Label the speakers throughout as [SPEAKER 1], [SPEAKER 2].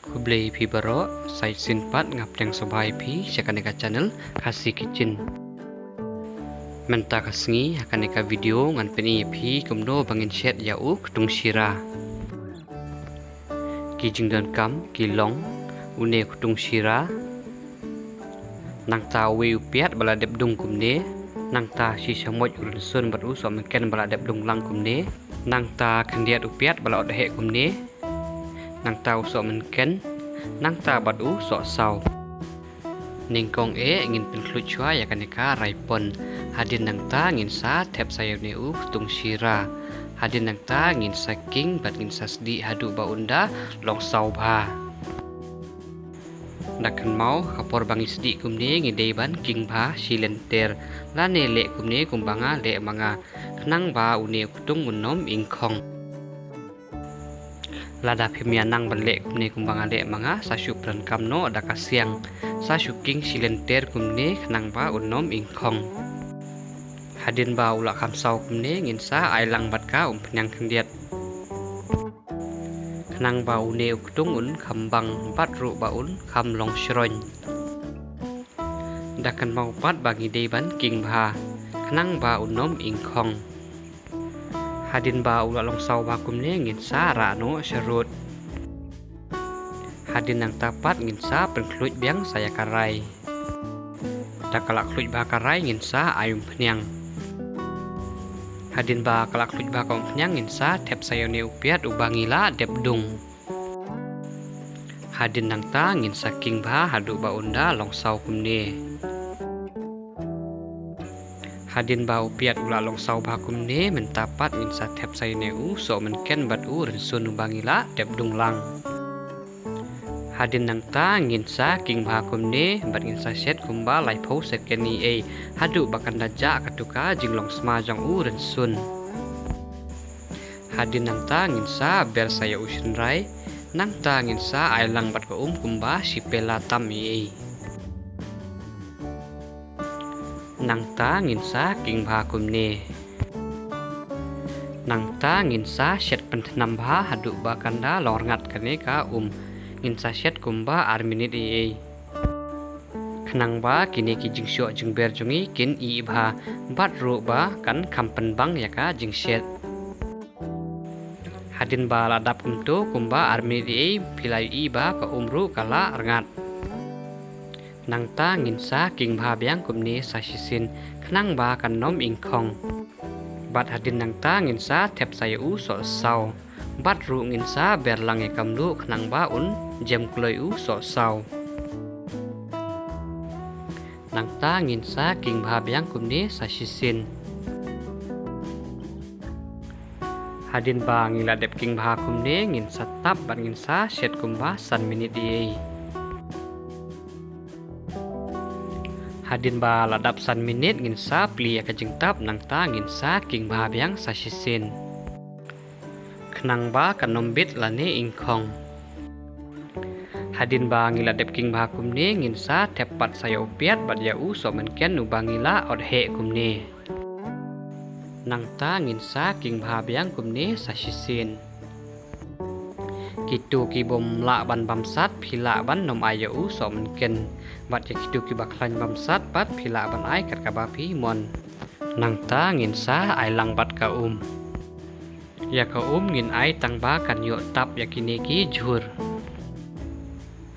[SPEAKER 1] Kublai pi baro sai sinpat ngapteng sobai pi chakaneka channel khasi kitchen. Menta kasngi hakaneka video ngan peni pi kumno bangin shet yau kutung shira. Ki jingdan kam ki long une kutung shira. Nang ta we upiat bala dep dung kumne. Nang ta si samoj urun sun baru so meken bala dep dung lang kumne. Nang ta kandiat upiat bala odhe kumne. Nang ta usok menken nang ta badu sok sau ningkong ngin penklut chua ya kaneka raipon hadin nang ta ngin sa tep sayo neu tung shira hadin nang ta ngin saking bat ngin sasdi hadu ba unda long sau ba dakan mau kapor bangi sdi kumne ngidei ban king ba silenter lane le kumne kumbanga le manga kenang ba une kutung unom ingkong lada pimia nang banle kumne kumbanga le manga sasu pran kamno ada kasiang sasu king silenter kumne khnang ba unom ingkong hadin ba ula kamsau kumne nginsa ailang batka penyang kendiat khnang ba une uktung un khambang batru ba un kham long shroin dakan mau pat bangi deban king ba khnang ba unom ingkong hadin ba ula long sau ba kumne ngin sa ra no serut hadin nang tapat ngin sa penkluj biang saya karai dakalak kluj ba karai ngin sa ayum penyang hadin ba kalak kluj ba kaum penyang ngin sa tep sayo ne upiat ubangila dep dung hadin nang ta ngin sa king ba hadu ba unda long sau kumne hadin bau piat ula long sau bakum ne mentapat ngin sa tep sai neu so menken bat u rensun bangila dep dung lang hadin nang ta ngin sa king bakum ne bat ngin sa set kumba lai phau set keni hadu bakan daja katuka jinglong sma jong u rensun hadin nang ta ngin sa ber saya usin rai nang ta ngin sa ailang bat ko kumba sipela tam nang ta ngin sa king bha kumne nang ta ngin sa shet pentanam bha hadu ba kanda lorngat kane ka ngin sa shet kumba arminit khnang ba kini ki jingsyo jingber jungi kin bha bat ru ba kan kampen bang ya ka jingshet hadin ba ladap kumto kumba arminit pilai ba ka umru kala rangat nang ta ngin sa king bha biang kumni sa sisin khnang ba kan nom ingkong bat hadin nang ta ngin sa tep saya u so sau bat ru ngin sa berlang e kamlu khnang ba un jem kloi u so sau nang ta ngin sa king bha biang kumni sa sisin hadin ba ngila dep king bha kumni ngin sa tap bat ngin sa shet kumba san minit hadin ba ladap san minit ngin sa plia ka jingtap nang ta ngin sa king ba biang sa sisin khnang ba kanombit lane ingkong hadin ba ngila dep king ba kumne ngin sa tepat sayo piat bat ya u so menken nu bangila odhe kumne nang ta ngin sa king ba biang kumne sa sisin kitu ki bom la ban bamsat phila ban nom ayo u so menken bat ya kitu ki baklan bamsat bat phila ban ai kat ka ba pi mon nang ta ngin sa ai lang bat ka ya ka ngin ai tang ba kan yo tap ya kini ki jhur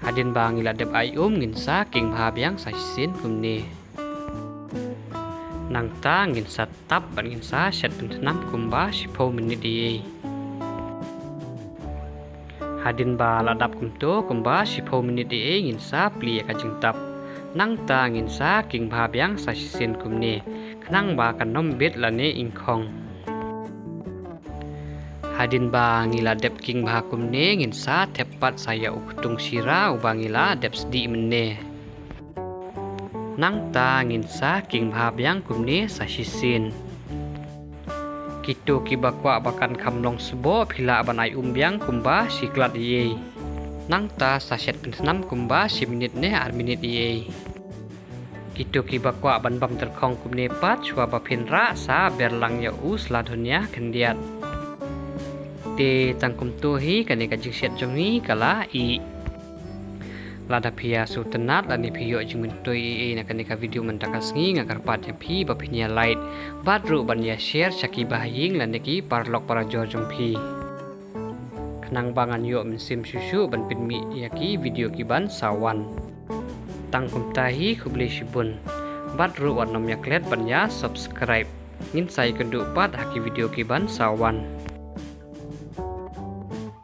[SPEAKER 1] hadin ba ngila dep ai ngin sa king bha biang sa sin kumne nang ta ngin sa tap ban ngin sa shet penam kumba sipho minit hadin ba ladap kumto kumba sipho minit ngin sa plia ka jingtap nang ta ngin sa king bha biang sa sisin kumne khnang ba kan nom bet lane ingkong hadin ba ngila dep king bha kumne ngin sa tepat saya uktung shira ubangila dep sdi menne nang ta ngin sa king bha biang kumne sa sisin kitu ki bakwa bakan kamlong sebo phila banai umbiang kumba siklat nang ta sa shet penam kumba si minit ne ar minit kitu ki bakwa ban bam terkong kumne pat chua ba phinra sa berlang ya us la dunia kendiat te tangkum tu hi kani ka jingset jongi kala lada pia sultanat lani pio jimin toi na kanika video mendakas ngi ngakar pat ya pi bapinya light badru ban ya share saki bahing lani ki parlok para jojong pi kenang bangan yo mensim susu ban pinmi ya ki video ki ban sawan tangkum tahi kubli shibun badru warnom yaklet ban ya subscribe ngin sai kenduk pat haki video ki ban sawan